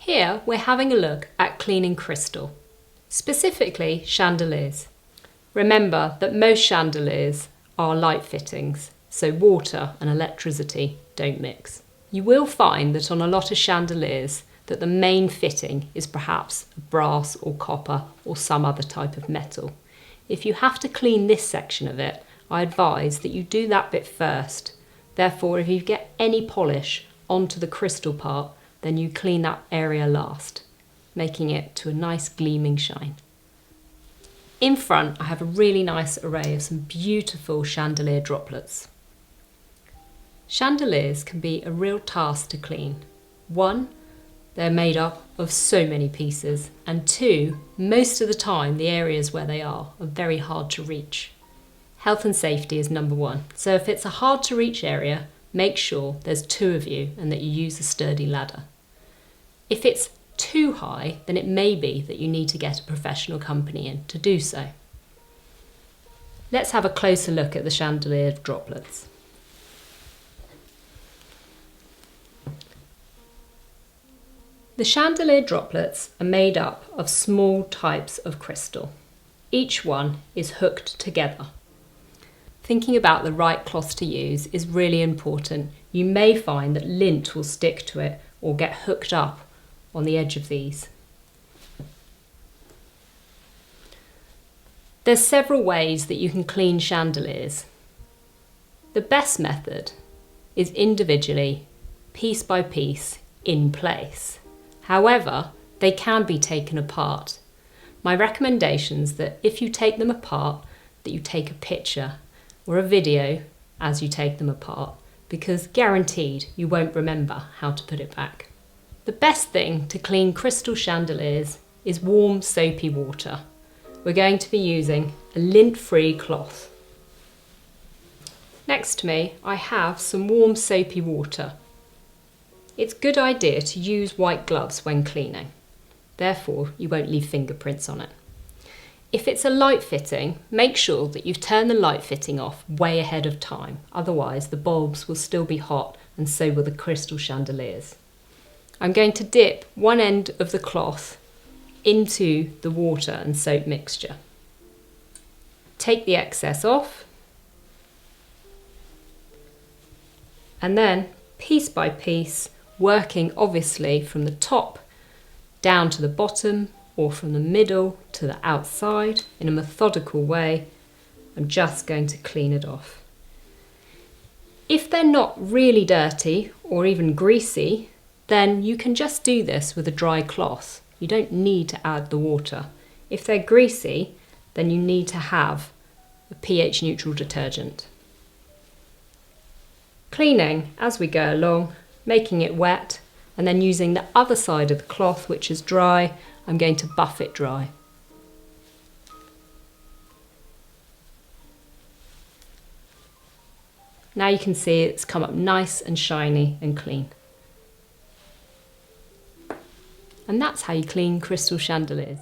Here we're having a look at cleaning crystal, specifically chandeliers. Remember that most chandeliers are light fittings, so water and electricity don't mix. You will find that on a lot of chandeliers that the main fitting is perhaps brass or copper or some other type of metal. If you have to clean this section of it, I advise that you do that bit first. Therefore, if you get any polish onto the crystal part, then you clean that area last, making it to a nice gleaming shine. In front, I have a really nice array of some beautiful chandelier droplets. Chandeliers can be a real task to clean. One, they're made up of so many pieces, and two, most of the time the areas where they are very hard to reach. Health and safety is number one, so if it's a hard to reach area, make sure there's two of you and that you use a sturdy ladder. If it's too high, then it may be that you need to get a professional company in to do so. Let's have a closer look at the chandelier droplets. The chandelier droplets are made up of small types of crystal. Each one is hooked together. Thinking about the right cloth to use is really important. You may find that lint will stick to it or get hooked up on the edge of these. There's several ways that you can clean chandeliers. The best method is individually, piece by piece, in place. However, they can be taken apart. My recommendation is that if you take them apart, that you take a picture or a video as you take them apart, because guaranteed you won't remember how to put it back. The best thing to clean crystal chandeliers is warm soapy water. We're going to be using a lint-free cloth. Next to me I have some warm soapy water. It's a good idea to use white gloves when cleaning, therefore you won't leave fingerprints on it. If it's a light fitting, make sure that you've turned the light fitting off way ahead of time, otherwise the bulbs will still be hot and so will the crystal chandeliers. I'm going to dip one end of the cloth into the water and soap mixture. Take the excess off and then piece by piece, working obviously from the top down to the bottom or from the middle to the outside in a methodical way. I'm just going to clean it off. If they're not really dirty or even greasy, then you can just do this with a dry cloth. You don't need to add the water. If they're greasy, then you need to have a pH neutral detergent. Cleaning as we go along, making it wet, and then using the other side of the cloth, which is dry, I'm going to buff it dry. Now you can see it's come up nice and shiny and clean. And that's how you clean crystal chandeliers.